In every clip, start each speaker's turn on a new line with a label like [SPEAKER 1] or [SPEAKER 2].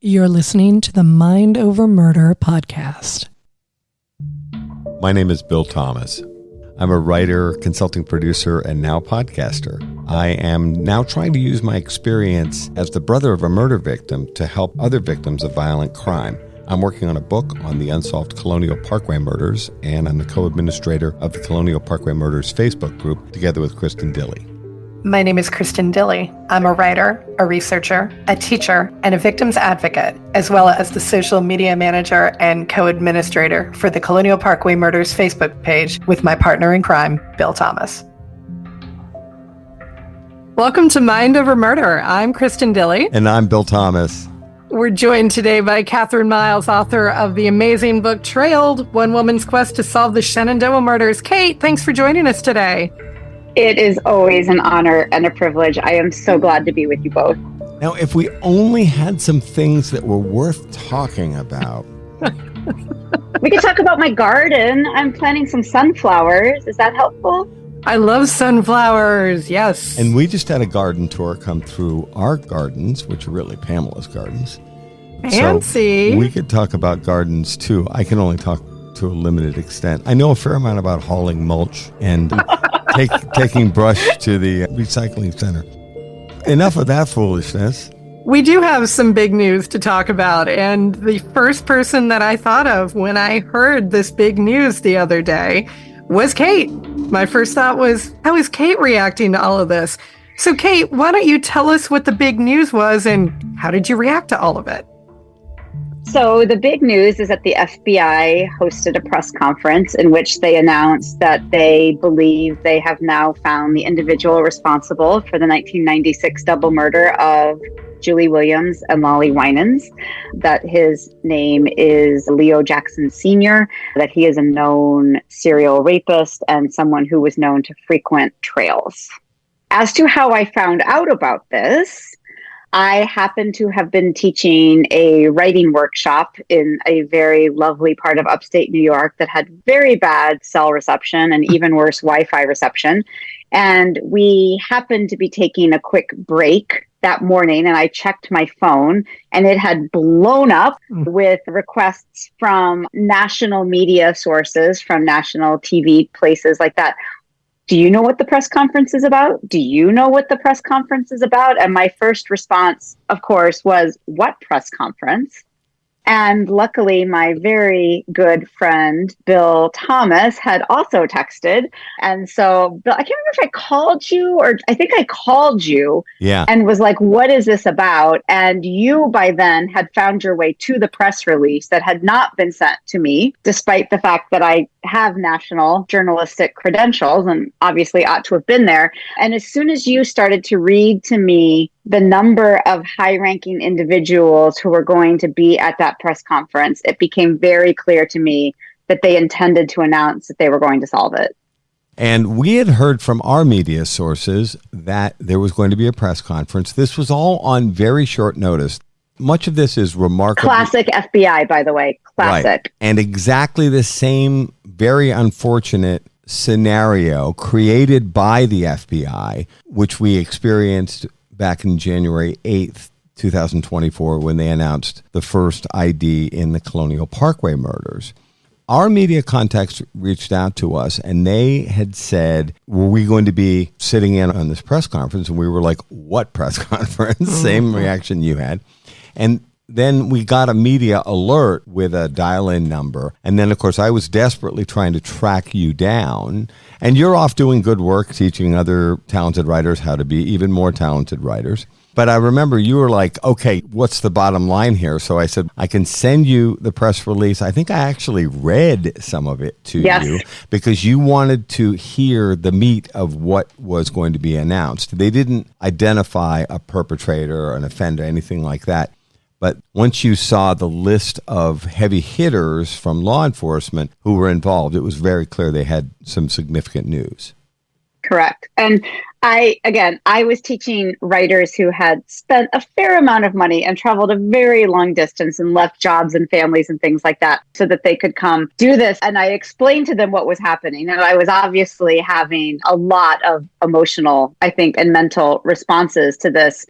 [SPEAKER 1] You're listening to the Mind Over Murder podcast.
[SPEAKER 2] My name is Bill Thomas. I'm a writer, consulting producer, and now podcaster. I am now trying to use my experience as the brother of a murder victim to help other victims of violent crime. I'm working on a book on the unsolved Colonial Parkway Murders, and I'm the co-administrator of the Colonial Parkway Murders Facebook group, together with Kristin Dilley.
[SPEAKER 3] My name is Kristin Dilley. I'm a writer, a researcher, a teacher, and a victims advocate, as well as the social media manager and co-administrator for the Colonial Parkway Murders Facebook page with my partner in crime, Bill Thomas. Welcome to Mind Over Murder. I'm Kristin Dilley.
[SPEAKER 2] And I'm Bill Thomas.
[SPEAKER 3] We're joined today by Kathryn Miles, author of the amazing book Trailed, One Woman's Quest to Solve the Shenadoah Murders. Kate, thanks for joining us today.
[SPEAKER 4] It is always an honor and a privilege. I am so glad to be with you both.
[SPEAKER 2] Now, if we only had some things that were worth talking about.
[SPEAKER 4] We could talk about my garden. I'm planting some sunflowers. Is that helpful?
[SPEAKER 3] I love sunflowers, yes.
[SPEAKER 2] And we just had a garden tour come through our gardens, which are really Pamela's gardens.
[SPEAKER 3] Fancy.
[SPEAKER 2] So we could talk about gardens too. I can only talk to a limited extent. I know a fair amount about hauling mulch and taking brush to the recycling center. Enough of that foolishness.
[SPEAKER 3] We do have some big news to talk about, and the first person that I thought of when I heard this big news the other day was Kate. My first thought was, how is Kate reacting to all of this? So Kate, why don't you tell us what the big news was and how did you react to all of it?
[SPEAKER 4] So the big news is that the FBI hosted a press conference in which they announced that they believe they have now found the individual responsible for the 1996 double murder of Julie Williams and Lollie Winans, that his name is Leo Jackson Sr., that he is a known serial rapist and someone who was known to frequent trails. As to how I found out about this, I happen to have been teaching a writing workshop in a very lovely part of upstate New York that had very bad cell reception and even worse Wi-Fi reception. And we happened to be taking a quick break that morning, and I checked my phone and it had blown up with requests from national media sources, from national TV places like that. Do you know what the press conference is about? Do you know what the press conference is about? And my first response, of course, was, what press conference? And luckily, my very good friend, Bill Thomas, had also texted. And so, Bill, I can't remember if I called you or I think I called you and was like, what is this about? And you, by then, had found your way to the press release that had not been sent to me, despite the fact that I have national journalistic credentials and obviously ought to have been there. And as soon as you started to read to me the number of high-ranking individuals who were going to be at that press conference, it became very clear to me that they intended to announce that they were going to solve it.
[SPEAKER 2] And we had heard from our media sources that there was going to be a press conference. This was all on very short notice. Much of this is remarkable.
[SPEAKER 4] Classic FBI, by the way. Classic.
[SPEAKER 2] Right. And exactly the same very unfortunate scenario created by the FBI, which we experienced back in January 8th, 2024, when they announced the first ID in the Colonial Parkway murders. Our media contacts reached out to us and they had said, were we going to be sitting in on this press conference? And we were like, what press conference? Same reaction you had. And then we got a media alert with a dial-in number. And then, of course, I was desperately trying to track you down. And you're off doing good work, teaching other talented writers how to be even more talented writers. But I remember you were like, okay, what's the bottom line here? So I said, I can send you the press release. I think I actually read some of it to you because you wanted to hear the meat of what was going to be announced. They didn't identify a perpetrator or an offender, anything like that. But once you saw the list of heavy hitters from law enforcement who were involved, it was very clear they had some significant news.
[SPEAKER 4] Correct. And I was teaching writers who had spent a fair amount of money and traveled a very long distance and left jobs and families and things like that so that they could come do this. And I explained to them what was happening. And I was obviously having a lot of emotional, I think, and mental responses to this.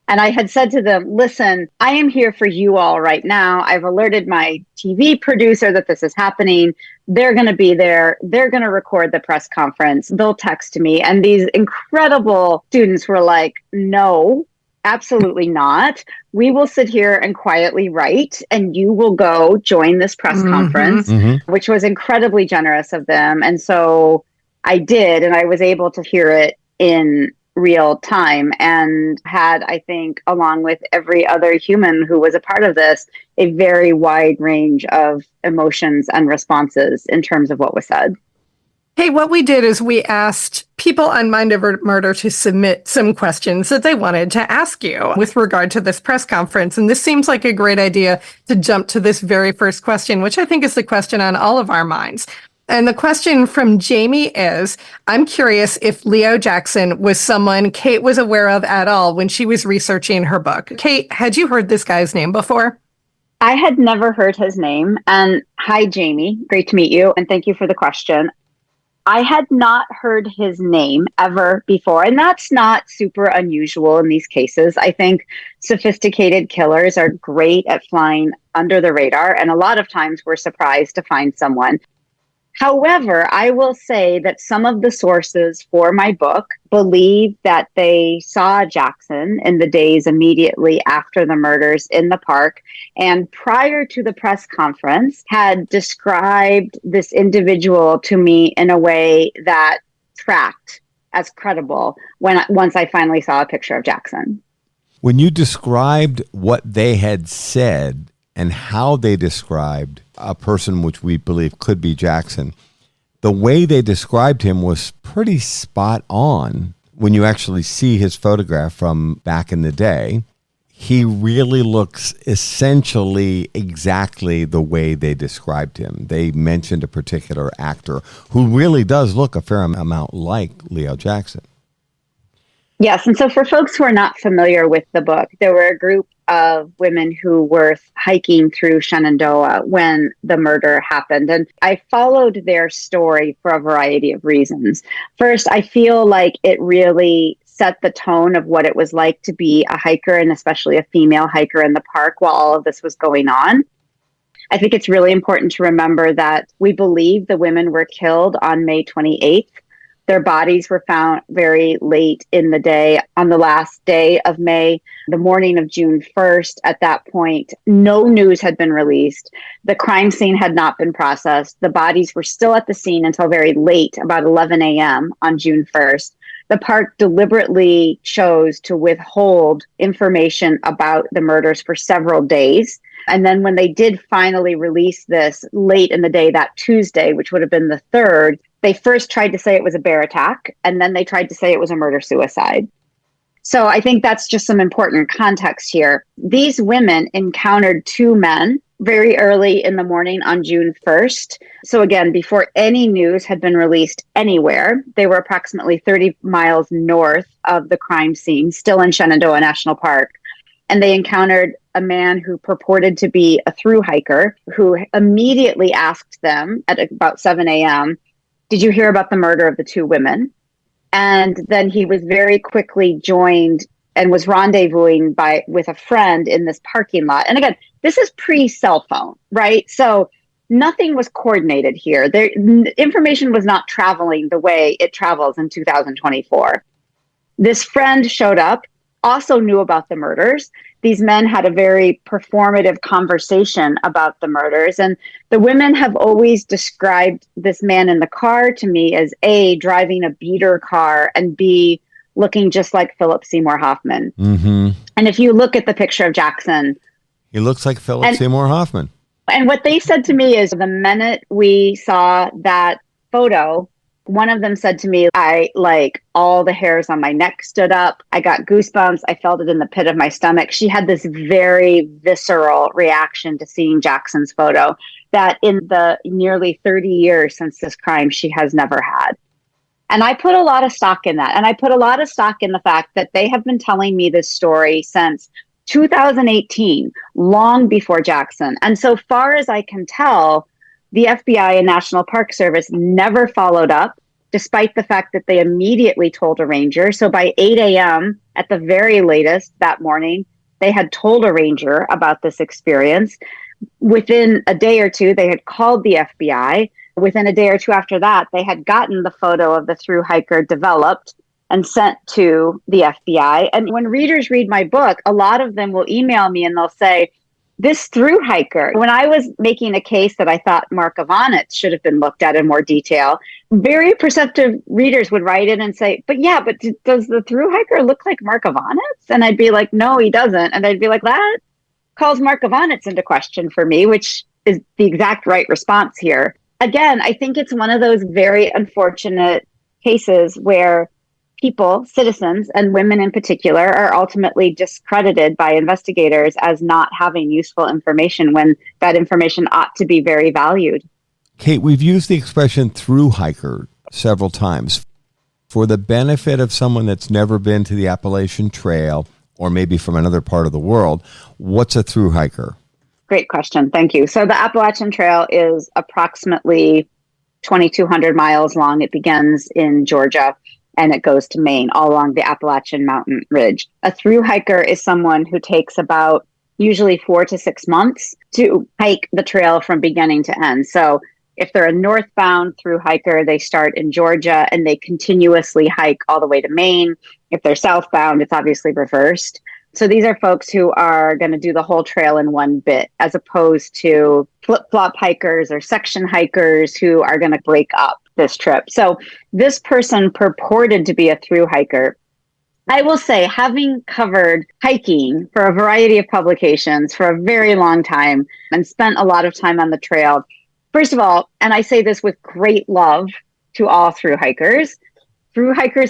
[SPEAKER 4] And I had said to them, listen, I am here for you all right now. I've alerted my TV producer that this is happening. They're going to be there. They're going to record the press conference. They'll text me. And these incredible students were like, no, absolutely not. We will sit here and quietly write, and you will go join this press conference, which was incredibly generous of them. And so I did, and I was able to hear it in real time and had, I think, along with every other human who was a part of this, a very wide range of emotions and responses in terms of what was said.
[SPEAKER 3] Hey, what we did is we asked people on Mind Over Murder to submit some questions that they wanted to ask you with regard to this press conference. And this seems like a great idea to jump to this very first question, which I think is the question on all of our minds. And the question from Jamie is, I'm curious if Leo Jackson was someone Kate was aware of at all when she was researching her book. Kate, had you heard this guy's name before?
[SPEAKER 4] I had never heard his name. And hi, Jamie. Great to meet you. And thank you for the question. I had not heard his name ever before. And that's not super unusual in these cases. I think sophisticated killers are great at flying under the radar. And a lot of times we're surprised to find someone. However, I will say that some of the sources for my book believe that they saw Jackson in the days immediately after the murders in the park, and prior to the press conference had described this individual to me in a way that tracked as credible once I finally saw a picture of Jackson.
[SPEAKER 2] When you described what they had said and how they described a person which we believe could be Jackson, the way they described him was pretty spot on. When you actually see his photograph from back in the day, he really looks essentially exactly the way they described him. They mentioned a particular actor who really does look a fair amount like Leo Jackson.
[SPEAKER 4] Yes. And so for folks who are not familiar with the book, there were a group of women who were hiking through Shenandoah when the murder happened. And I followed their story for a variety of reasons. First, I feel like it really set the tone of what it was like to be a hiker, and especially a female hiker in the park while all of this was going on. I think it's really important to remember that we believe the women were killed on May 28th. Their bodies were found very late in the day on the last day of May, the morning of June 1st. At that point, no news had been released. The crime scene had not been processed. The bodies were still at the scene until very late, about 11 a.m. on June 1st. The park deliberately chose to withhold information about the murders for several days. And then when they did finally release this late in the day, that Tuesday, which would have been the 3rd, they first tried to say it was a bear attack, and then they tried to say it was a murder-suicide. So I think that's just some important context here. These women encountered 2 men very early in the morning on June 1st. So again, before any news had been released anywhere, they were approximately 30 miles north of the crime scene, still in Shenandoah National Park. And they encountered a man who purported to be a thru hiker, who immediately asked them at about 7 a.m., "Did you hear about the murder of the 2 women?" And then he was very quickly joined and was rendezvousing with a friend in this parking lot. And again, this is pre-cell phone, right? So nothing was coordinated here. Information was not traveling the way it travels in 2024. This friend showed up, also knew about the murders. These men had a very performative conversation about the murders. And the women have always described this man in the car to me as A, driving a beater car, and B, looking just like Philip Seymour Hoffman. Mm-hmm. And if you look at the picture of Jackson,
[SPEAKER 2] he looks like Philip Seymour Hoffman.
[SPEAKER 4] And what they said to me is the minute we saw that photo, one of them said to me, all the hairs on my neck stood up. I got goosebumps. I felt it in the pit of my stomach. She had this very visceral reaction to seeing Jackson's photo that in the nearly 30 years since this crime, she has never had. And I put a lot of stock in that. And I put a lot of stock in the fact that they have been telling me this story since 2018, long before Jackson. And so far as I can tell, the FBI and National Park Service never followed up despite the fact that they immediately told a ranger. So by 8 a.m. at the very latest that morning, they had told a ranger about this experience. Within a day or two, they had called the FBI. Within a day or two after that, they had gotten the photo of the thru hiker developed and sent to the FBI. And when readers read my book, a lot of them will email me and they'll say, this thru hiker, when I was making a case that I thought Mark Ivanitz should have been looked at in more detail, very perceptive readers would write in and say, but does the thru hiker look like Mark Ivanitz? And I'd be like, no, he doesn't. And I'd be like, that calls Mark Ivanitz into question for me, which is the exact right response here. Again, I think it's one of those very unfortunate cases where people, citizens, and women in particular, are ultimately discredited by investigators as not having useful information when that information ought to be very valued.
[SPEAKER 2] Kate, we've used the expression thru hiker several times. For the benefit of someone that's never been to the Appalachian Trail, or maybe from another part of the world, what's a thru hiker?
[SPEAKER 4] Great question. Thank you. So the Appalachian Trail is approximately 2,200 miles long. It begins in Georgia and it goes to Maine, all along the Appalachian Mountain Ridge. A thru hiker is someone who takes about usually 4 to 6 months to hike the trail from beginning to end. So if they're a northbound thru hiker, they start in Georgia and they continuously hike all the way to Maine. If they're southbound, it's obviously reversed. So these are folks who are going to do the whole trail in one bit, as opposed to flip-flop hikers or section hikers who are going to break up this trip. So this person purported to be a thru hiker. I will say, having covered hiking for a variety of publications for a very long time and spent a lot of time on the trail, first of all, and I say this with great love to all thru hikers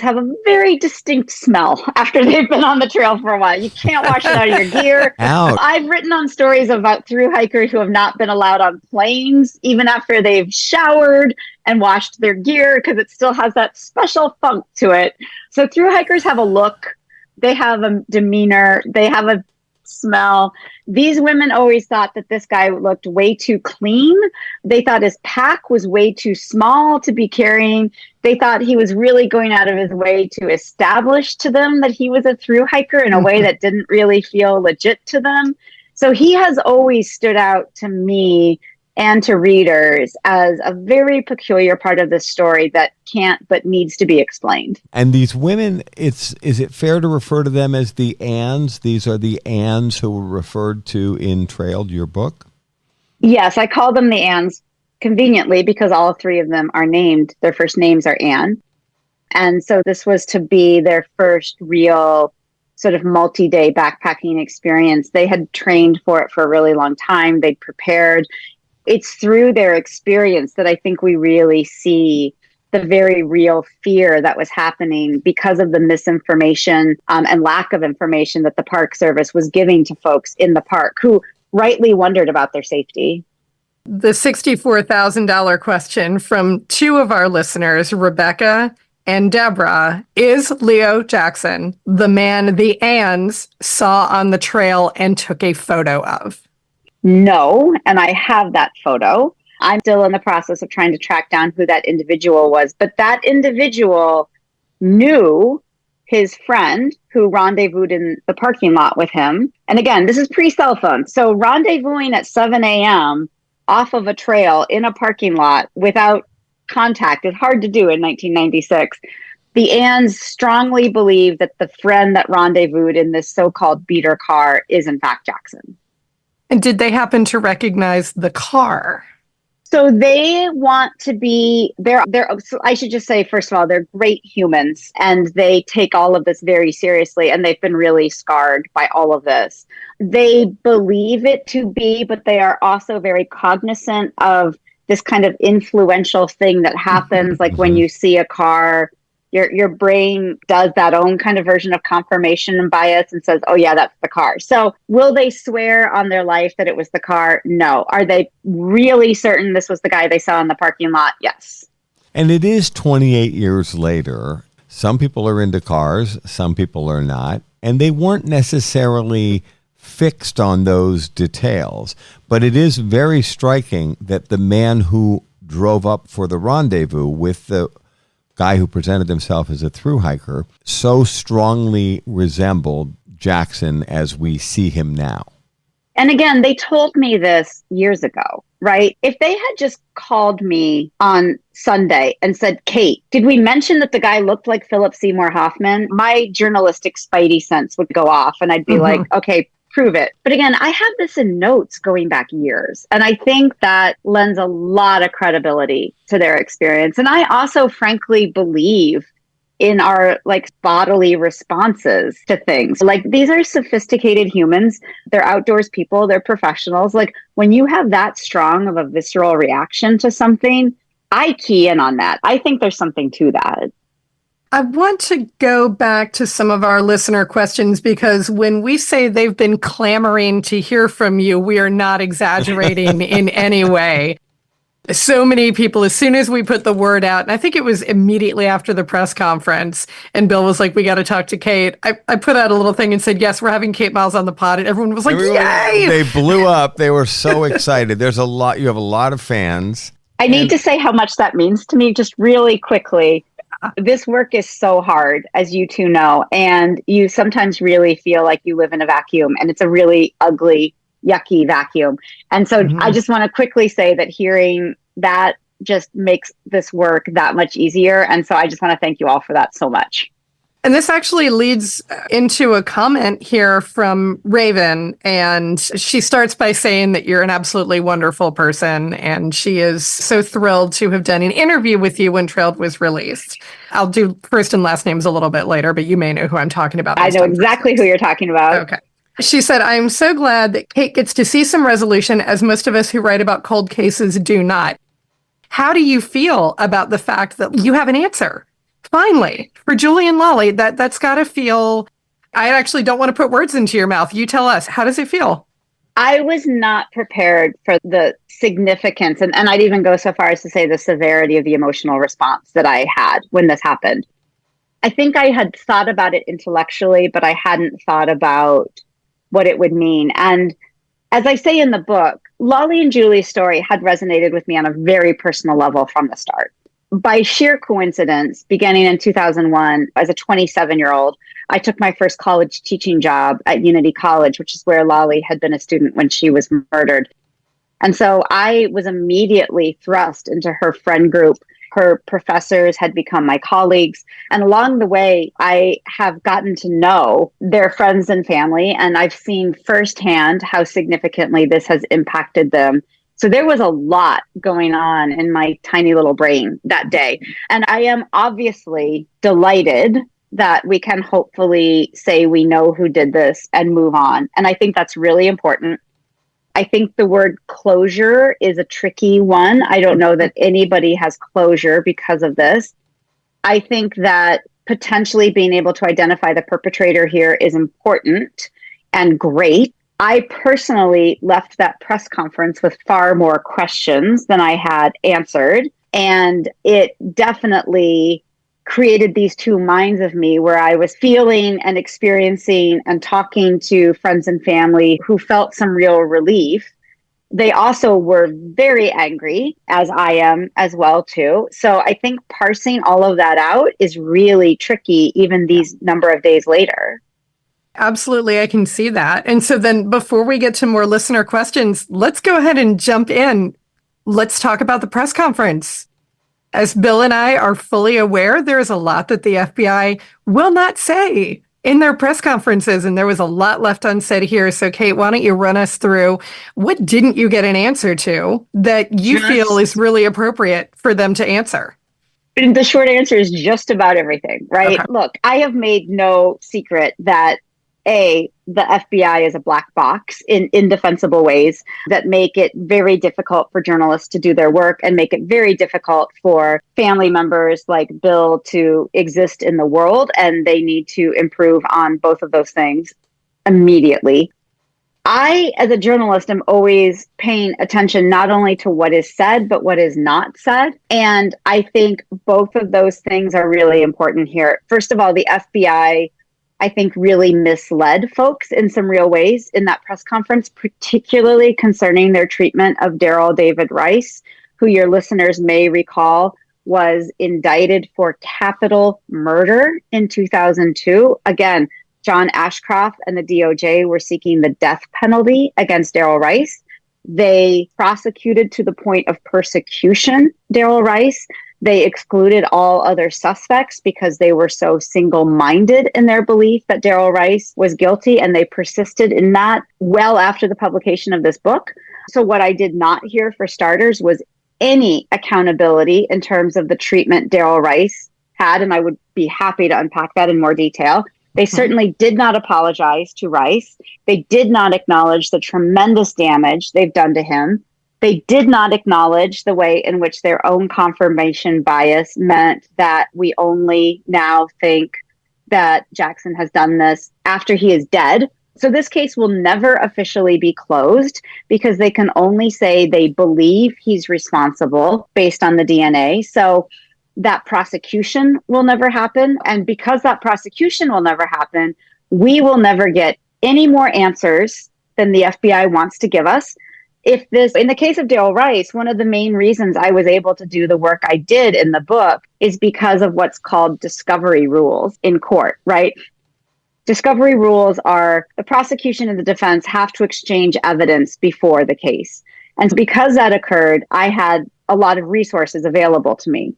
[SPEAKER 4] have a very distinct smell after they've been on the trail for a while. You can't wash it out of your gear.
[SPEAKER 2] Ouch.
[SPEAKER 4] I've written on stories about thru hikers who have not been allowed on planes, even after they've showered and washed their gear, because it still has that special funk to it. So thru hikers have a look, they have a demeanor, they have a smell. These women always thought that this guy looked way too clean. They thought his pack was way too small to be carrying. They thought he was really going out of his way to establish to them that he was a thru hiker in a way that didn't really feel legit to them. So he has always stood out to me and to readers as a very peculiar part of this story that can't but needs to be explained.
[SPEAKER 2] And these women, is it fair to refer to them as the Anns? These are the Anns who were referred to in Trailed, your book?
[SPEAKER 4] Yes, I call them the Anns conveniently because all three of them are named. Their first names are Ann. And so this was to be their first real sort of multi-day backpacking experience. They had trained for it for a really long time. They'd prepared. It's through their experience that I think we really see the very real fear that was happening because of the misinformation and lack of information that the Park Service was giving to folks in the park who rightly wondered about their safety.
[SPEAKER 3] The $64,000 question from two of our listeners, Rebecca and Deborah, is Leo Jackson the man the Anns saw on the trail and took a photo of?
[SPEAKER 4] No, and I have that photo. I'm still in the process of trying to track down who that individual was. But that individual knew his friend who rendezvoused in the parking lot with him. And again, this is pre-cell phone. So rendezvousing at 7 a.m. off of a trail in a parking lot without contact is hard to do in 1996. The Anns strongly believe that the friend that rendezvoused in this so-called beater car is in fact Jackson.
[SPEAKER 3] And did they happen to recognize the car?
[SPEAKER 4] So they want to be, so I should just say, first of all, they're great humans and they take all of this very seriously and they've been really scarred by all of this. They believe it to be, but they are also very cognizant of this kind of influential thing that happens. Like when you see a car, your brain does that own kind of version of confirmation and bias and says, oh yeah, that's the car. So will they swear on their life that it was the car? No. Are they really certain this was the guy they saw in the parking lot? Yes.
[SPEAKER 2] And it is 28 years later. Some people are into cars, some people are not. And they weren't necessarily fixed on those details. But it is very striking that the man who drove up for the rendezvous with the guy who presented himself as a thru hiker, so strongly resembled Jackson as we see him now.
[SPEAKER 4] And again, they told me this years ago, right? If they had just called me on Sunday and said, Kate, did we mention that the guy looked like Philip Seymour Hoffman? My journalistic spidey sense would go off and I'd be like, okay, prove it. But again, I have this in notes going back years. And I think that lends a lot of credibility to their experience. And I also frankly believe in our like bodily responses to things. Like these are sophisticated humans. They're outdoors people. They're professionals. Like when you have that strong of a visceral reaction to something, I key in on that. I think there's something to that.
[SPEAKER 3] I want to go back to some of our listener questions because when we say they've been clamoring to hear from you, we are not exaggerating in any way. So many people, as soon as we put the word out, and I think it was immediately after the press conference, and Bill was like, we got to talk to Kate. I put out a little thing and said, yes, we're having Kate Miles on the pod. And everyone was like, yay!
[SPEAKER 2] They blew up. They were so excited. You have a lot of fans.
[SPEAKER 4] I need to say how much that means to me just really quickly. This work is so hard, as you two know, and you sometimes really feel like you live in a vacuum, and it's a really ugly, yucky vacuum. And so I just want to quickly say that hearing that just makes this work that much easier. And so I just want to thank you all for that so much.
[SPEAKER 3] And this actually leads into a comment here from Raven. And she starts by saying that you're an absolutely wonderful person. And she is so thrilled to have done an interview with you when Trailed was released. I'll do first and last names a little bit later, but you may know who I'm talking about.
[SPEAKER 4] I know exactly who you're talking about.
[SPEAKER 3] Okay. She said, I am so glad that Kate gets to see some resolution, as most of us who write about cold cases do not. How do you feel about the fact that you have an answer? Finally, for Julie and Lollie, that's got to feel, I actually don't want to put words into your mouth. You tell us, how does it feel?
[SPEAKER 4] I was not prepared for the significance, and I'd even go so far as to say the severity of the emotional response that I had when this happened. I think I had thought about it intellectually, but I hadn't thought about what it would mean. And as I say in the book, Lollie and Julie's story had resonated with me on a very personal level from the start. By sheer coincidence, beginning in 2001, as a 27-year-old, I took my first college teaching job at Unity College, which is where Lollie had been a student when she was murdered. And so I was immediately thrust into her friend group. Her professors had become my colleagues. And along the way, I have gotten to know their friends and family. And I've seen firsthand how significantly this has impacted them. So there was a lot going on in my tiny little brain that day. And I am obviously delighted that we can hopefully say we know who did this and move on. And I think that's really important. I think the word closure is a tricky one. I don't know that anybody has closure because of this. I think that potentially being able to identify the perpetrator here is important and great. I personally left that press conference with far more questions than I had answered. And it definitely created these two minds of me where I was feeling and experiencing and talking to friends and family who felt some real relief. They also were very angry, as I am as well, too. So I think parsing all of that out is really tricky, even these number of days later.
[SPEAKER 3] Absolutely, I can see that. And so then before we get to more listener questions, let's go ahead and jump in. Let's talk about the press conference. As Bill and I are fully aware, there is a lot that the FBI will not say in their press conferences, and there was a lot left unsaid here. So, Kate, why don't you run us through what didn't you get an answer to that you feel is really appropriate for them to answer?
[SPEAKER 4] The short answer is just about everything, right? Okay. Look, I have made no secret that the FBI is a black box in indefensible ways that make it very difficult for journalists to do their work and make it very difficult for family members like Bill to exist in the world. And they need to improve on both of those things immediately. I, as a journalist, am always paying attention not only to what is said, but what is not said. And I think both of those things are really important here. First of all, the FBI, I think, really misled folks in some real ways in that press conference, particularly concerning their treatment of Daryl David Rice, who your listeners may recall was indicted for capital murder in 2002. Again, John Ashcroft and the DOJ were seeking the death penalty against Darrell Rice. They prosecuted to the point of persecution Darrell Rice. They excluded all other suspects because they were so single-minded in their belief that Darrell Rice was guilty, and they persisted in that well after the publication of this book. So what I did not hear, for starters, was any accountability in terms of the treatment Darrell Rice had, and I would be happy to unpack that in more detail. They certainly did not apologize to Rice. They did not acknowledge the tremendous damage they've done to him. They did not acknowledge the way in which their own confirmation bias meant that we only now think that Jackson has done this after he is dead. So this case will never officially be closed because they can only say they believe he's responsible based on the DNA. So that prosecution will never happen. And because that prosecution will never happen, we will never get any more answers than the FBI wants to give us. In the case of Darrell Rice, one of the main reasons I was able to do the work I did in the book is because of what's called discovery rules in court, right? Discovery rules are the prosecution and the defense have to exchange evidence before the case. And because that occurred, I had a lot of resources available to me.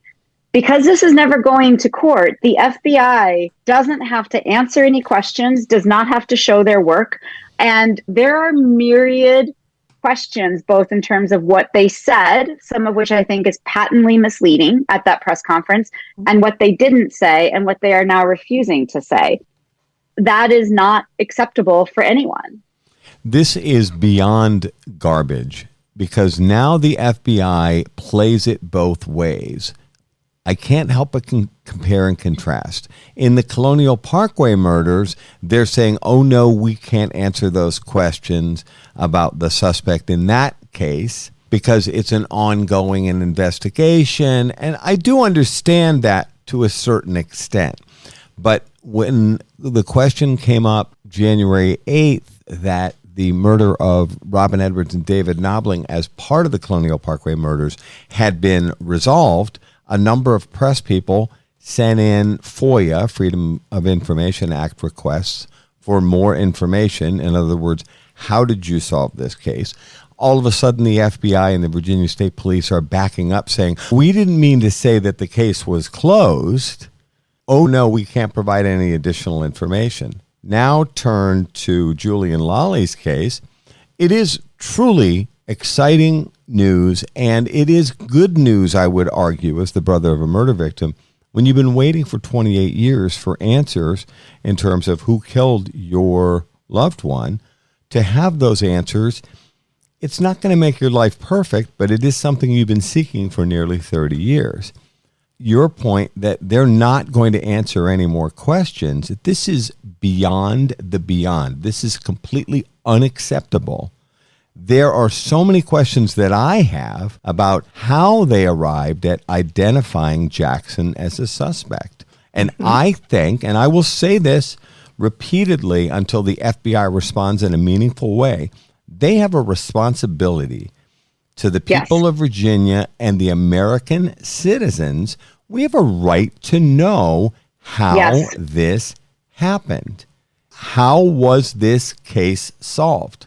[SPEAKER 4] Because this is never going to court, the FBI doesn't have to answer any questions, does not have to show their work. And there are myriad questions, both in terms of what they said, some of which I think is patently misleading at that press conference, and what they didn't say and what they are now refusing to say. That is not acceptable for anyone.
[SPEAKER 2] This is beyond garbage because now the FBI plays it both ways. I can't help but compare and contrast. In the Colonial Parkway murders, they're saying, oh, no, we can't answer those questions about the suspect in that case because it's an ongoing investigation. And I do understand that to a certain extent. But when the question came up January 8th that the murder of Robin Edwards and David Knobling as part of the Colonial Parkway murders had been resolved, a number of press people sent in FOIA, Freedom of Information Act requests for more information. In other words, how did you solve this case? All of a sudden, the FBI and the Virginia State Police are backing up saying, we didn't mean to say that the case was closed. Oh, no, we can't provide any additional information. Now turn to Julie and Lollie's case. It is truly exciting news, and it is good news, I would argue, as the brother of a murder victim, when you've been waiting for 28 years for answers in terms of who killed your loved one, to have those answers. It's not going to make your life perfect, but it is something you've been seeking for nearly 30 years. Your point that they're not going to answer any more questions, this is beyond the beyond. This is completely unacceptable. There are so many questions that I have about how they arrived at identifying Jackson as a suspect. And I think, and I will say this repeatedly until the FBI responds in a meaningful way, they have a responsibility to the people of Virginia and the American citizens. We have a right to know how this happened. How was this case solved?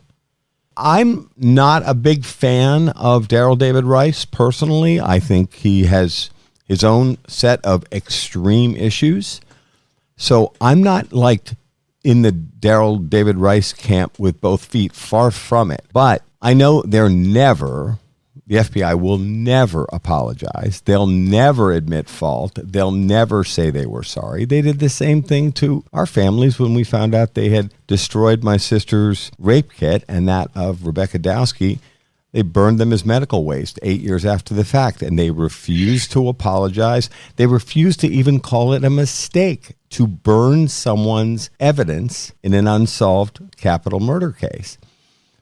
[SPEAKER 2] I'm not a big fan of Darrell David Rice personally. I think he has his own set of extreme issues. So I'm not like in the Darrell David Rice camp with both feet, far from it. But I know the FBI will never apologize. They'll never admit fault. They'll never say they were sorry. They did the same thing to our families when we found out they had destroyed my sister's rape kit and that of Rebecca Dowski. They burned them as medical waste 8 years after the fact, and they refused to apologize. They refused to even call it a mistake to burn someone's evidence in an unsolved capital murder case.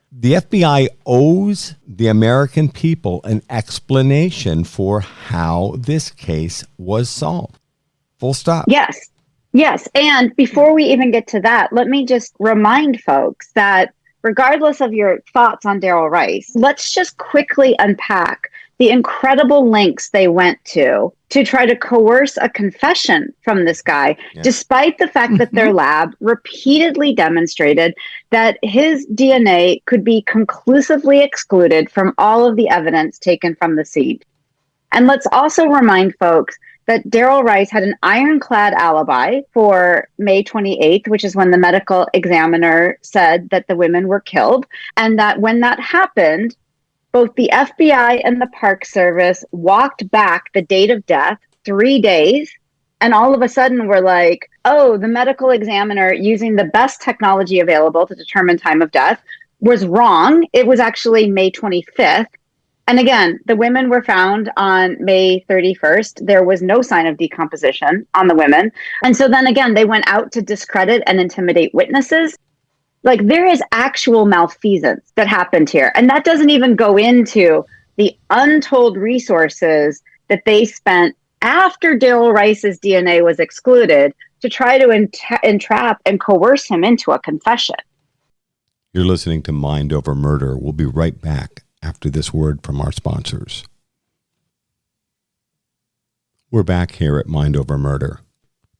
[SPEAKER 2] The FBI owes the American people an explanation for how this case was solved. Full stop.
[SPEAKER 4] Yes. And before we even get to that, let me just remind folks that regardless of your thoughts on Darrell Rice, let's just quickly unpack the incredible lengths they went to try to coerce a confession from this guy, despite the fact that their lab repeatedly demonstrated that his DNA could be conclusively excluded from all of the evidence taken from the scene. And let's also remind folks that Daryl Rice had an ironclad alibi for May 28th, which is when the medical examiner said that the women were killed. And that when that happened, both the FBI and the Park Service walked back the date of death 3 days. And all of a sudden we're like, oh, the medical examiner using the best technology available to determine time of death was wrong. It was actually May 25th. And again, the women were found on May 31st. There was no sign of decomposition on the women. And so then again, they went out to discredit and intimidate witnesses. Like, there is actual malfeasance that happened here. And that doesn't even go into the untold resources that they spent after Daryl Rice's DNA was excluded to try to entrap and coerce him into a confession.
[SPEAKER 2] You're listening to Mind Over Murder. We'll be right back after this word from our sponsors. We're back here at Mind Over Murder.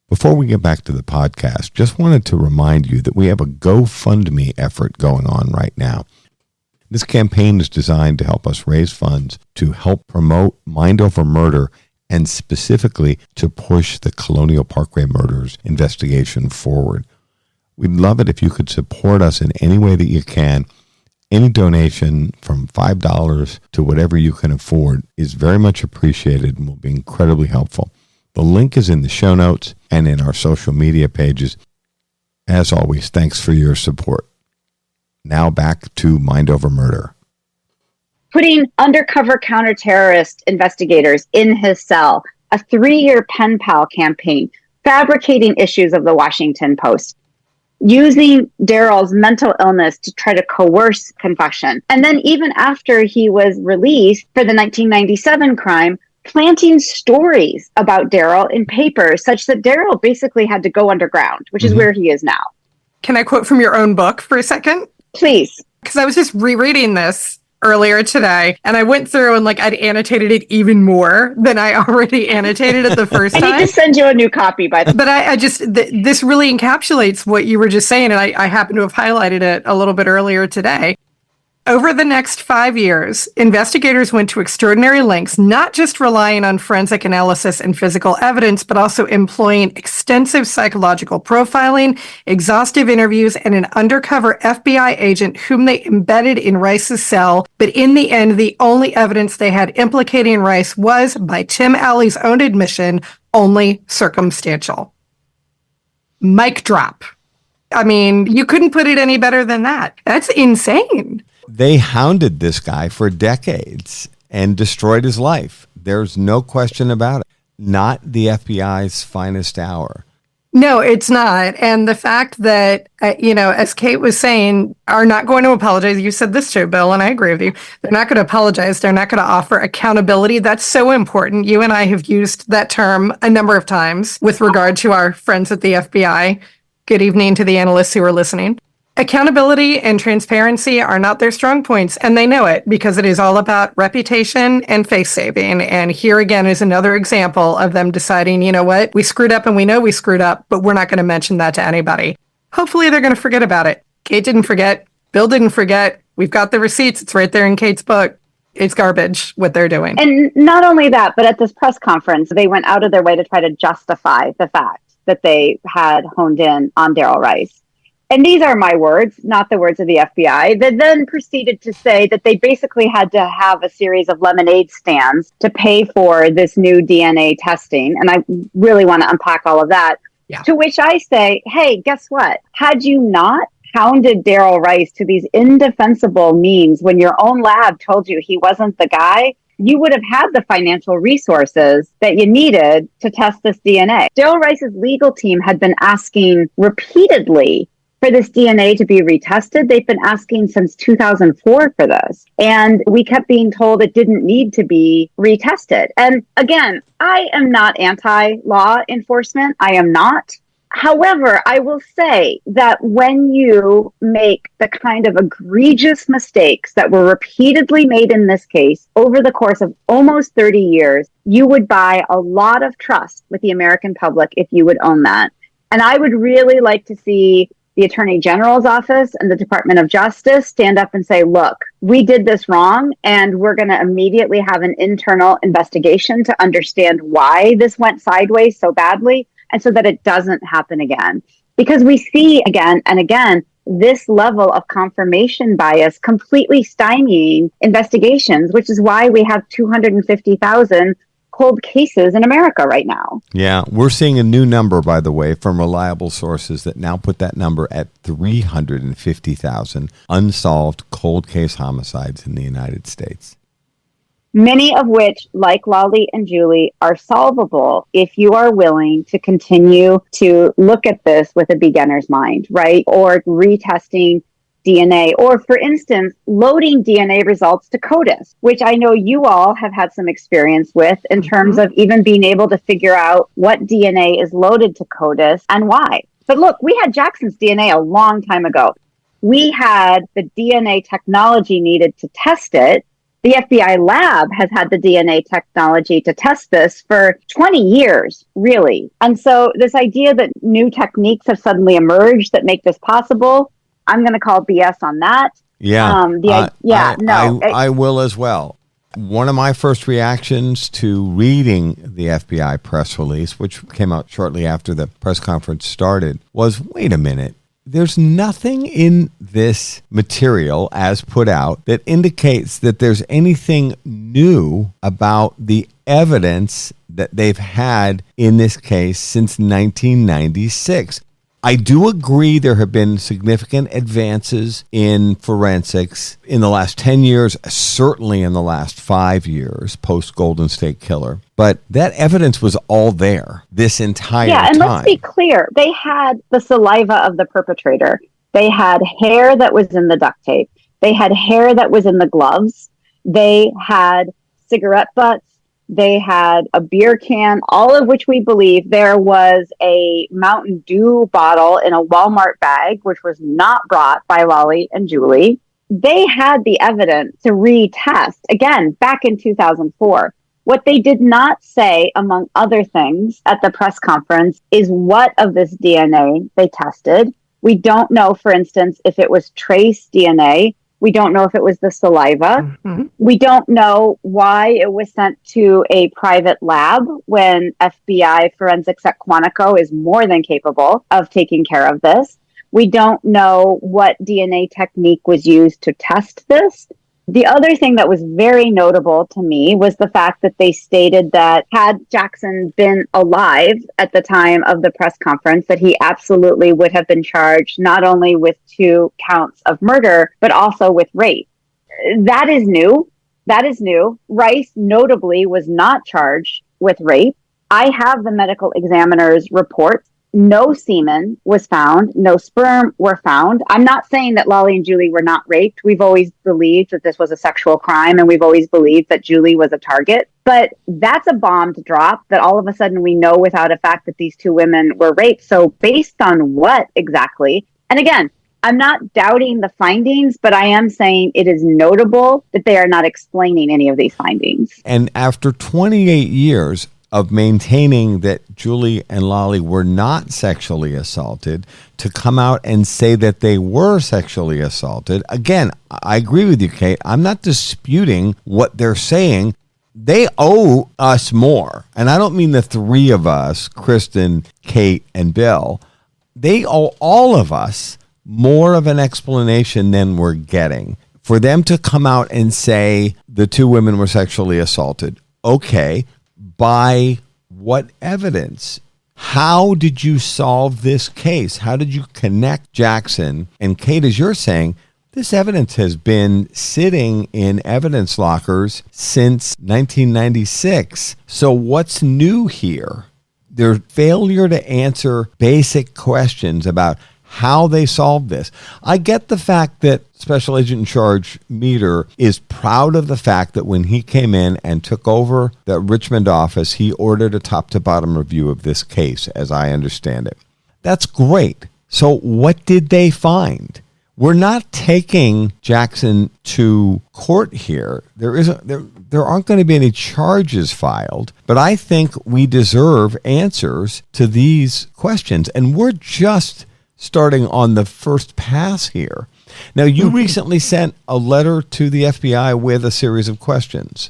[SPEAKER 2] Before we get back to the podcast, just wanted to remind you that we have a GoFundMe effort going on right now. This campaign is designed to help us raise funds to help promote Mind Over Murder and specifically to push the Colonial Parkway Murders investigation forward. We'd love it if you could support us in any way that you can. Any donation from $5 to whatever you can afford is very much appreciated and will be incredibly helpful. The link is in the show notes and in our social media pages. As always, thanks for your support. Now back to Mind Over Murder.
[SPEAKER 4] Putting undercover counterterrorist investigators in his cell, a 3-year pen pal campaign, fabricating issues of the Washington Post, using Daryl's mental illness to try to coerce confession. And then even after he was released for the 1997 crime, planting stories about Daryl in papers such that Daryl basically had to go underground, which is where he is now.
[SPEAKER 3] Can I quote from your own book for a second?
[SPEAKER 4] Please.
[SPEAKER 3] Because I was just rereading this earlier today, and I went through and I'd annotated it even more than I already annotated it the first time.
[SPEAKER 4] I need to send you a new copy, by the way.
[SPEAKER 3] But I just, this really encapsulates what you were just saying, and I happen to have highlighted it a little bit earlier today. Over the next 5 years, investigators went to extraordinary lengths, not just relying on forensic analysis and physical evidence, but also employing extensive psychological profiling, exhaustive interviews, and an undercover FBI agent whom they embedded in Rice's cell. But in the end, the only evidence they had implicating Rice was, by Tim Alley's own admission, only circumstantial. Mic drop. I mean, you couldn't put it any better than that. That's insane.
[SPEAKER 2] They hounded this guy for decades and destroyed his life. There's no question about it. Not the FBI's finest hour.
[SPEAKER 3] No, it's not. And the fact that, as Kate was saying, are not going to apologize. You said this too, Bill, and I agree with you. They're not going to apologize. They're not going to offer accountability. That's so important. You and I have used that term a number of times with regard to our friends at the FBI. Good evening to the analysts who are listening. Accountability and transparency are not their strong points, and they know it because it is all about reputation and face saving. And here again is another example of them deciding, you know what, we screwed up and we know we screwed up, but we're not going to mention that to anybody. Hopefully they're going to forget about it. Kate didn't forget. Bill didn't forget. We've got the receipts. It's right there in Kate's book. It's garbage what they're doing.
[SPEAKER 4] And not only that, but at this press conference, they went out of their way to try to justify the fact that they had honed in on Daryl Rice. And these are my words, not the words of the FBI. They then proceeded to say that they basically had to have a series of lemonade stands to pay for this new DNA testing. And I really want to unpack all of that. Yeah. To which I say, hey, guess what? Had you not hounded Daryl Rice to these indefensible means when your own lab told you he wasn't the guy, you would have had the financial resources that you needed to test this DNA. Daryl Rice's legal team had been asking repeatedly for this DNA to be retested. They've been asking since 2004 for this. And we kept being told it didn't need to be retested. And again, I am not anti-law enforcement. I am not. However, I will say that when you make the kind of egregious mistakes that were repeatedly made in this case over the course of almost 30 years, you would buy a lot of trust with the American public if you would own that. And I would really like to see the Attorney General's office and the Department of Justice stand up and say, look, we did this wrong, and we're going to immediately have an internal investigation to understand why this went sideways so badly, and so that it doesn't happen again. Because we see again and again this level of confirmation bias completely stymieing investigations, which is why we have 250,000 cold cases in America right now.
[SPEAKER 2] Yeah, we're seeing a new number, by the way, from reliable sources that now put that number at 350,000 unsolved cold case homicides in the United States.
[SPEAKER 4] Many of which, like Lollie and Julie, are solvable if you are willing to continue to look at this with a beginner's mind, right? Or retesting DNA, or for instance, loading DNA results to CODIS, which I know you all have had some experience with in terms of even being able to figure out what DNA is loaded to CODIS and why. But look, we had Jackson's DNA a long time ago. We had the DNA technology needed to test it. The FBI lab has had the DNA technology to test this for 20 years, really. And so this idea that new techniques have suddenly emerged that make this possible, I'm going to call BS on that.
[SPEAKER 2] Yeah,
[SPEAKER 4] No,
[SPEAKER 2] I will as well. One of my first reactions to reading the FBI press release, which came out shortly after the press conference started, was, wait a minute. There's nothing in this material as put out that indicates that there's anything new about the evidence that they've had in this case since 1996. I do agree there have been significant advances in forensics in the last 10 years, certainly in the last 5 years, post-Golden State Killer. But that evidence was all there this entire time.
[SPEAKER 4] Yeah, and let's be clear. They had the saliva of the perpetrator. They had hair that was in the duct tape. They had hair that was in the gloves. They had cigarette butts. They had a beer can, all of which we believe there was a Mountain Dew bottle in a Walmart bag, which was not brought by Lollie and Julie. They had the evidence to retest, again, back in 2004. What they did not say, among other things, at the press conference is what of this DNA they tested. We don't know, for instance, if it was trace DNA. We don't know if it was the saliva. We don't know why it was sent to a private lab when FBI forensics at Quantico is more than capable of taking care of this. We don't know what DNA technique was used to test this. The other thing that was very notable to me was the fact that they stated that had Jackson been alive at the time of the press conference, that he absolutely would have been charged not only with 2 counts of murder, but also with rape. That is new. That is new. Rice notably was not charged with rape. I have the medical examiner's report. No semen was found. No sperm were found. I'm not saying that Lollie and Julie were not raped. We've always believed that this was a sexual crime, and we've always believed that Julie was a target. But that's a bomb to drop, that all of a sudden we know without a fact that these 2 women were raped. So based on what exactly? And again, I'm not doubting the findings, but I am saying it is notable that they are not explaining any of these findings.
[SPEAKER 2] And after 28 years of maintaining that Julie and Lollie were not sexually assaulted, to come out and say that they were sexually assaulted. Again, I agree with you, Kate. I'm not disputing what they're saying. They owe us more. And I don't mean the 3 of us, Kristin, Kate, and Bill. They owe all of us more of an explanation than we're getting. For them to come out and say the 2 women were sexually assaulted, okay, by what evidence? How did you solve this case? How did you connect Jackson? And Kate, as you're saying, this evidence has been sitting in evidence lockers since 1996. So what's new here? Their failure to answer basic questions about how they solved this. I get the fact that Special Agent in Charge Meter is proud of the fact that when he came in and took over the Richmond office, he ordered a top-to-bottom review of this case, as I understand it. That's great. So what did they find? We're not taking Jackson to court here. There aren't going to be any charges filed, but I think we deserve answers to these questions. And we're just starting on the first pass here. Now, you recently sent a letter to the FBI with a series of questions.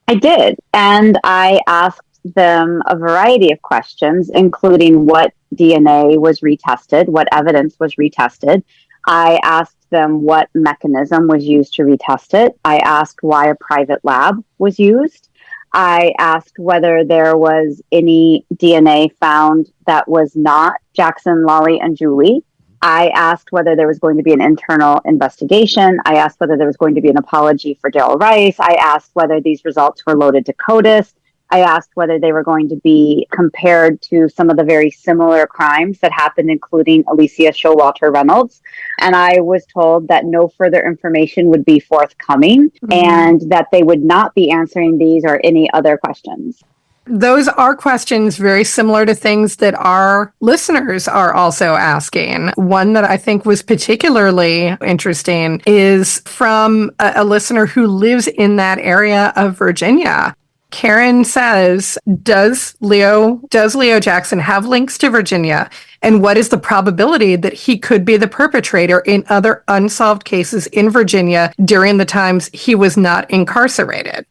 [SPEAKER 4] I did. And I asked them a variety of questions, including what DNA was retested, what evidence was retested. I asked them what mechanism was used to retest it. I asked why a private lab was used. I asked whether there was any DNA found that was not Jackson, Lollie, and Julie. I asked whether there was going to be an internal investigation. I asked whether there was going to be an apology for Darrell Rice. I asked whether these results were loaded to CODIS. I asked whether they were going to be compared to some of the very similar crimes that happened, including Alicia Showalter Reynolds. And I was told that no further information would be forthcoming and that they would not be answering these or any other questions.
[SPEAKER 3] Those are questions very similar to things that our listeners are also asking. One that I think was particularly interesting is from a listener who lives in that area of Virginia. Karen says, does Leo Jackson have links to Virginia? And what is the probability that he could be the perpetrator in other unsolved cases in Virginia during the times he was not incarcerated?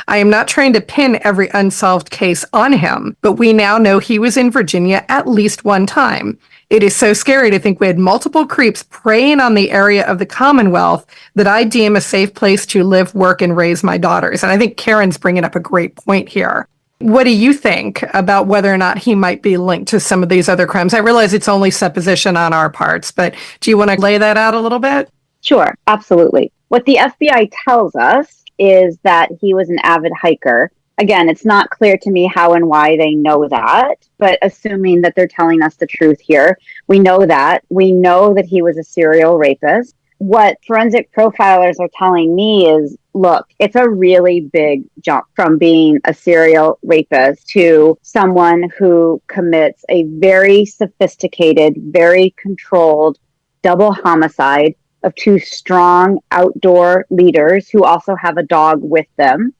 [SPEAKER 3] I am not trying to pin every unsolved case on him, but we now know he was in Virginia at least one time. It is so scary to think we had multiple creeps preying on the area of the Commonwealth that I deem a safe place to live, work, and raise my daughters. And I think Karen's bringing up a great point here. What do you think about whether or not he might be linked to some of these other crimes? I realize it's only supposition on our parts, but do you want to lay that out a little bit?
[SPEAKER 4] Sure, absolutely. What the FBI tells us is that he was an avid hiker. Again, it's not clear to me how and why they know that, but assuming that they're telling us the truth here, we know that. We know that he was a serial rapist. What forensic profilers are telling me is, look, it's a really big jump from being a serial rapist to someone who commits a very sophisticated, very controlled double homicide of two strong outdoor leaders who also have a dog with them.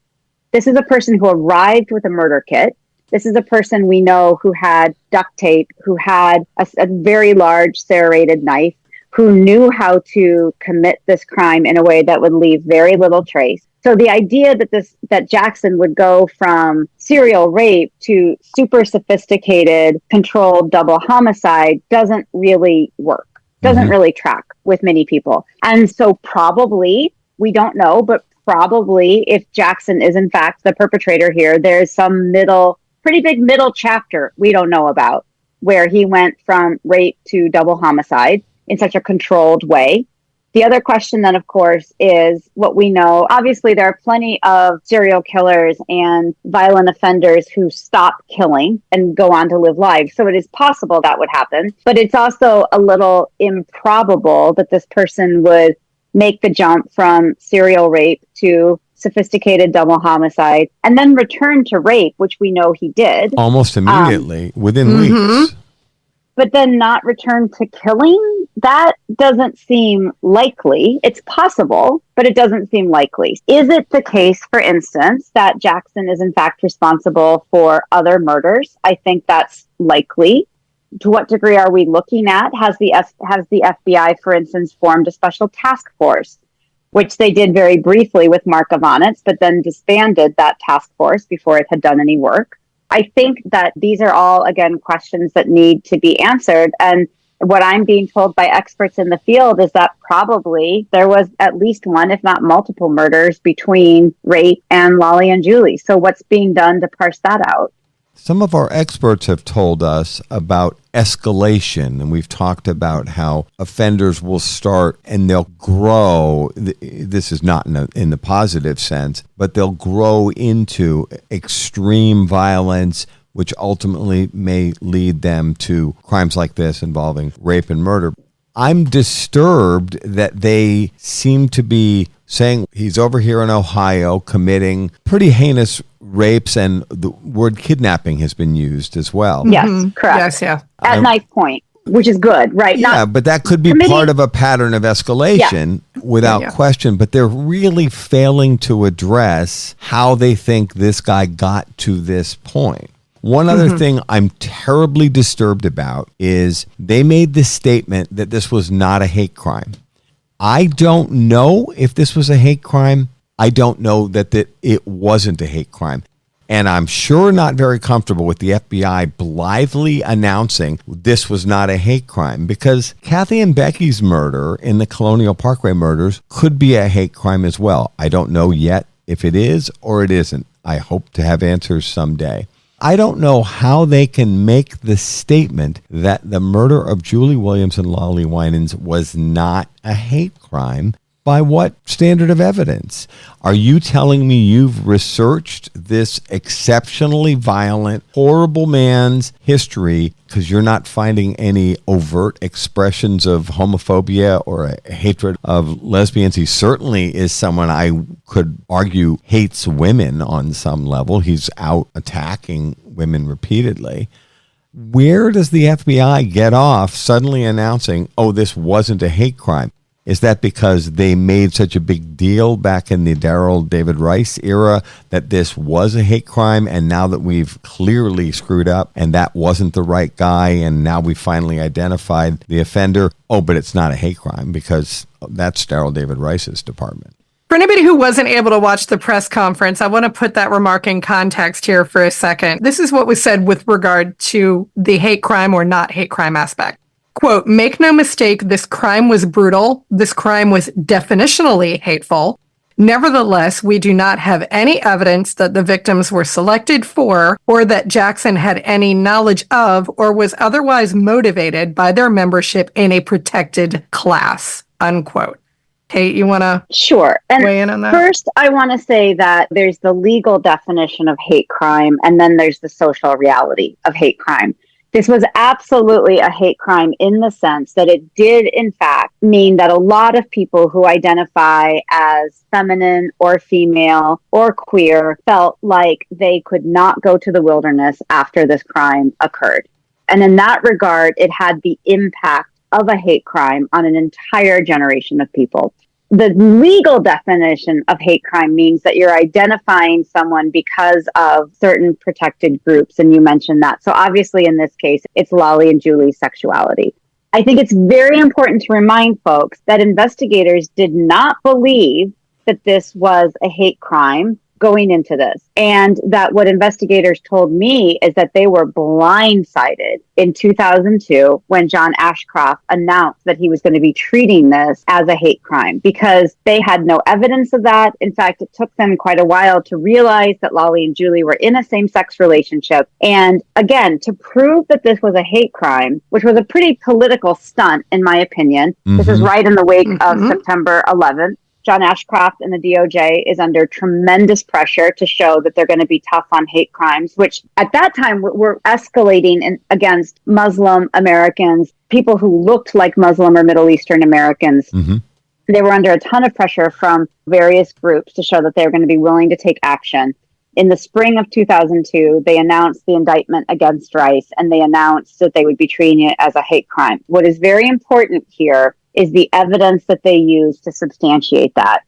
[SPEAKER 4] This is a person who arrived with a murder kit. This is a person we know who had duct tape, who had a very large serrated knife, who knew how to commit this crime in a way that would leave very little trace. So the idea that Jackson would go from serial rape to super sophisticated, controlled double homicide doesn't really work. Doesn't really track with many people. And so probably, we don't know, but probably if Jackson is in fact the perpetrator here, there's some pretty big middle chapter we don't know about where he went from rape to double homicide in such a controlled way. The other question then, of course, is what we know. Obviously, there are plenty of serial killers and violent offenders who stop killing and go on to live lives. So it is possible that would happen. But it's also a little improbable that this person would make the jump from serial rape to sophisticated double homicide and then return to rape, which we know he did.
[SPEAKER 2] Almost immediately, within weeks.
[SPEAKER 4] But then not return to killing? That doesn't seem likely. It's possible, but it doesn't seem likely. Is it the case, for instance, that Jackson is in fact responsible for other murders? I think that's likely. To what degree are we looking at? Has the FBI, for instance, formed a special task force, which they did very briefly with Mark Ivanitz, but then disbanded that task force before it had done any work? I think that these are all, again, questions that need to be answered. And what I'm being told by experts in the field is that probably there was at least one, if not multiple murders between rape and Lollie and Julie. So what's being done to parse that out?
[SPEAKER 2] Some of our experts have told us about escalation, and we've talked about how offenders will start and they'll grow. This is not in the positive sense, but they'll grow into extreme violence, which ultimately may lead them to crimes like this involving rape and murder. I'm disturbed that they seem to be saying he's over here in Ohio committing pretty heinous rapes, and the word kidnapping has been used as well.
[SPEAKER 4] Yes, correct.
[SPEAKER 3] Yes, yeah.
[SPEAKER 4] At knife point, which is good, right?
[SPEAKER 2] Yeah, but that could be part of a pattern of escalation without question. But they're really failing to address how they think this guy got to this point. One other thing I'm terribly disturbed about is they made this statement that this was not a hate crime. I don't know if this was a hate crime. I don't know that it wasn't a hate crime. And I'm sure not very comfortable with the FBI blithely announcing this was not a hate crime, because Kathy and Becky's murder in the Colonial Parkway murders could be a hate crime as well. I don't know yet if it is or it isn't. I hope to have answers someday. I don't know how they can make the statement that the murder of Julie Williams and Lollie Winans was not a hate crime. By what standard of evidence? Are you telling me you've researched this exceptionally violent, horrible man's history because you're not finding any overt expressions of homophobia or a hatred of lesbians? He certainly is someone I could argue hates women on some level. He's out attacking women repeatedly. Where does the FBI get off suddenly announcing, oh, this wasn't a hate crime? Is that because they made such a big deal back in the Daryl David Rice era that this was a hate crime, and now that we've clearly screwed up and that wasn't the right guy, and now we finally identified the offender, oh, but it's not a hate crime because that's Daryl David Rice's department?
[SPEAKER 3] For anybody who wasn't able to watch the press conference, I want to put that remark in context here for a second. This is what was said with regard to the hate crime or not hate crime aspect. Quote, "Make no mistake, this crime was brutal. This crime was definitionally hateful. Nevertheless, we do not have any evidence that the victims were selected for or that Jackson had any knowledge of or was otherwise motivated by their membership in a protected class," unquote. Kate, you want to weigh in on that?
[SPEAKER 4] First, I want to say that there's the legal definition of hate crime, and then there's the social reality of hate crime. This was absolutely a hate crime in the sense that it did, in fact, mean that a lot of people who identify as feminine or female or queer felt like they could not go to the wilderness after this crime occurred. And in that regard, it had the impact of a hate crime on an entire generation of people. The legal definition of hate crime means that you're identifying someone because of certain protected groups, and you mentioned that. So obviously in this case, it's Lollie and Julie's sexuality. I think it's very important to remind folks that investigators did not believe that this was a hate crime going into this, and that what investigators told me is that they were blindsided in 2002 when John Ashcroft announced that he was going to be treating this as a hate crime, because they had no evidence of that. In fact, it took them quite a while to realize that Lollie and Julie were in a same-sex relationship. And again, to prove that this was a hate crime, which was a pretty political stunt, in my opinion, this is right in the wake of September 11th. John Ashcroft and the DOJ is under tremendous pressure to show that they're going to be tough on hate crimes, which at that time were escalating against Muslim Americans, people who looked like Muslim or Middle Eastern Americans. They were under a ton of pressure from various groups to show that they were going to be willing to take action. In the spring of 2002, they announced the indictment against Rice, and they announced that they would be treating it as a hate crime. What is very important here is the evidence that they used to substantiate that.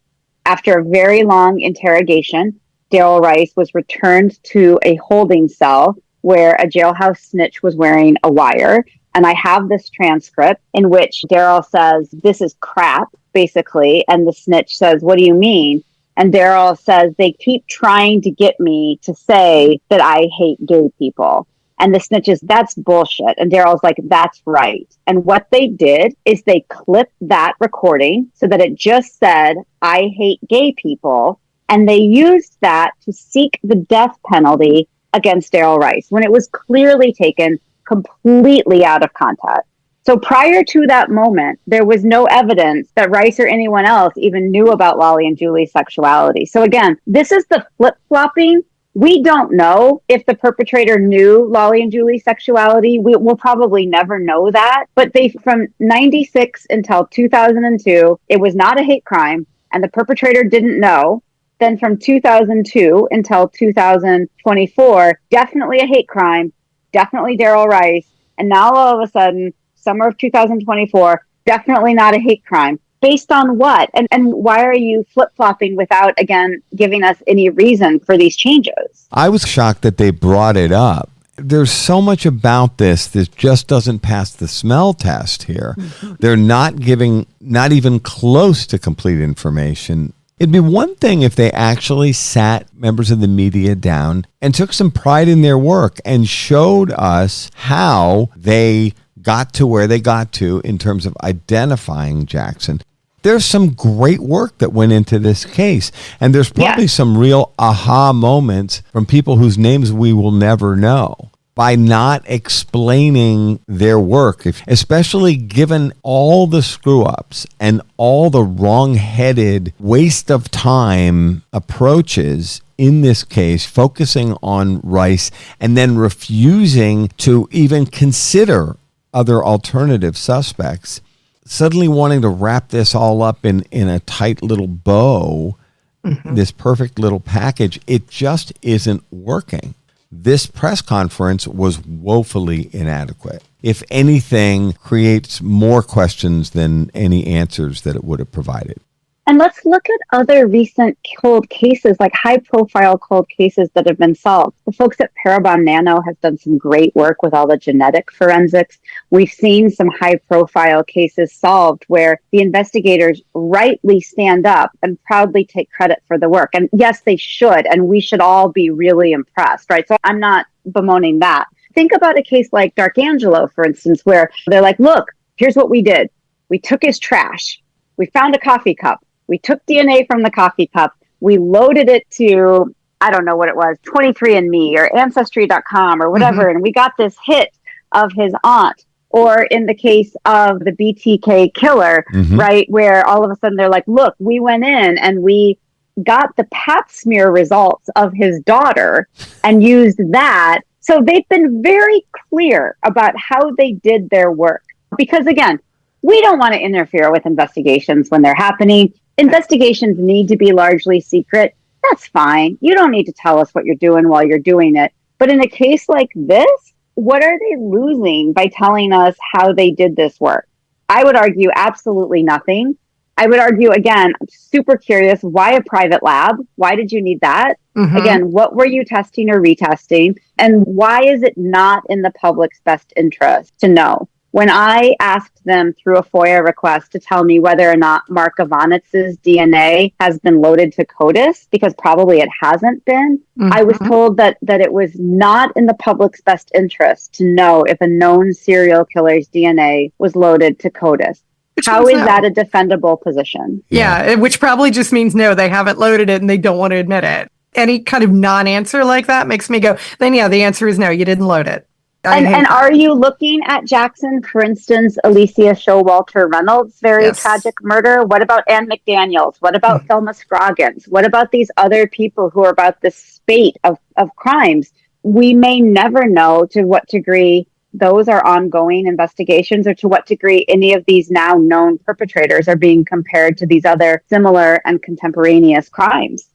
[SPEAKER 4] After a very long interrogation, Daryl Rice was returned to a holding cell where a jailhouse snitch was wearing a wire. And I have this transcript in which Daryl says, "This is crap," basically. And the snitch says, "What do you mean?" And Daryl says, "They keep trying to get me to say that I hate gay people." And the snitch is, "That's bullshit." And Daryl's like, "That's right." And what they did is they clipped that recording so that it just said, "I hate gay people." And they used that to seek the death penalty against Daryl Rice when it was clearly taken completely out of context. So prior to that moment, there was no evidence that Rice or anyone else even knew about Lollie and Julie's sexuality. So again, this is the flip-flopping We don't know if the perpetrator knew Lollie and Julie's sexuality. We'll probably never know that. But from 96 until 2002, it was not a hate crime, and the perpetrator didn't know. Then from 2002 until 2024, definitely a hate crime, definitely Daryl Rice. And now all of a sudden, summer of 2024, definitely not a hate crime. Based on what? And why are you flip-flopping without, again, giving us any reason for these changes?
[SPEAKER 2] I was shocked that they brought it up. There's so much about this that just doesn't pass the smell test here. Mm-hmm. They're not giving, not even close to complete information. It'd be one thing if they actually sat members of the media down and took some pride in their work and showed us how they got to where they got to in terms of identifying Jackson. There's some great work that went into this case, and there's probably some real aha moments from people whose names we will never know by not explaining their work, especially given all the screw-ups and all the wrong-headed waste of time approaches in this case, focusing on Rice and then refusing to even consider other alternative suspects, suddenly wanting to wrap this all up in a tight little bow, this perfect little package. It just isn't working. This press conference was woefully inadequate. If anything, creates more questions than any answers that it would have provided.
[SPEAKER 4] And let's look at other recent cold cases, like high-profile cold cases that have been solved. The folks at Parabon Nano have done some great work with all the genetic forensics. We've seen some high-profile cases solved where the investigators rightly stand up and proudly take credit for the work. And yes, they should, and we should all be really impressed, right? So I'm not bemoaning that. Think about a case like Darkangelo, for instance, where they're like, look, here's what we did. We took his trash. We found a coffee cup. We took DNA from the coffee cup. We loaded it to, I don't know what it was, 23andMe or Ancestry.com or whatever. And we got this hit of his aunt. Or in the case of the BTK killer, right, where all of a sudden they're like, look, we went in and we got the pap smear results of his daughter and used that. So they've been very clear about how they did their work. Because again, we don't want to interfere with investigations when they're happening. Investigations need to be largely secret. That's fine. You don't need to tell us what you're doing while you're doing it. But in a case like this, what are they losing by telling us how they did this work? I would argue absolutely nothing. I would argue, again, I'm super curious, why a private lab? Why did you need that? Again, what were you testing or retesting? And why is it not in the public's best interest to know? When I asked them through a FOIA request to tell me whether or not Mark Ivanitz's DNA has been loaded to CODIS, because probably it hasn't been, I was told that it was not in the public's best interest to know if a known serial killer's DNA was loaded to CODIS. How is that a defendable position?
[SPEAKER 3] Yeah, which probably just means no, they haven't loaded it and they don't want to admit it. Any kind of non-answer like that makes me go, then yeah, the answer is no, you didn't load it.
[SPEAKER 4] And are you looking at Jackson, for instance, Alicia Showalter Reynolds' very tragic murder? What about Ann McDaniels? What about Thelma Scroggins? What about these other people who are about this spate of crimes? We may never know to what degree those are ongoing investigations or to what degree any of these now known perpetrators are being compared to these other similar and contemporaneous crimes.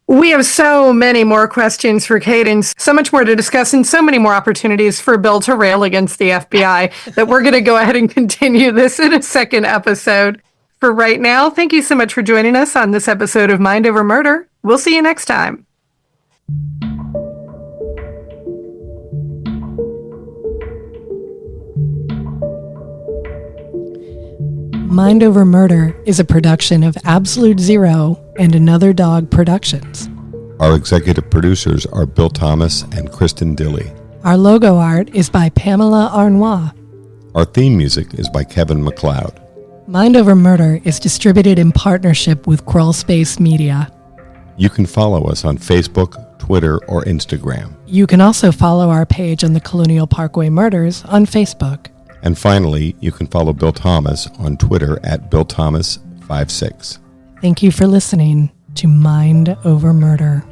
[SPEAKER 3] We have so many more questions for Kate and so much more to discuss and so many more opportunities for Bill to rail against the FBI that we're going to go ahead and continue this in a second episode. For right now, thank you so much for joining us on this episode of Mind Over Murder. We'll see you next time.
[SPEAKER 1] Mind Over Murder is a production of Absolute Zero and Another Dog Productions.
[SPEAKER 2] Our executive producers are Bill Thomas and Kristin Dilley.
[SPEAKER 1] Our logo art is by Pamela Arnois.
[SPEAKER 2] Our theme music is by Kevin MacLeod.
[SPEAKER 1] Mind Over Murder is distributed in partnership with Crawl Space Media.
[SPEAKER 2] You can follow us on Facebook, Twitter, or Instagram.
[SPEAKER 1] You can also follow our page on the Colonial Parkway Murders on Facebook.
[SPEAKER 2] And finally, you can follow Bill Thomas on Twitter at BillThomas56.
[SPEAKER 1] Thank you for listening to Mind Over Murder.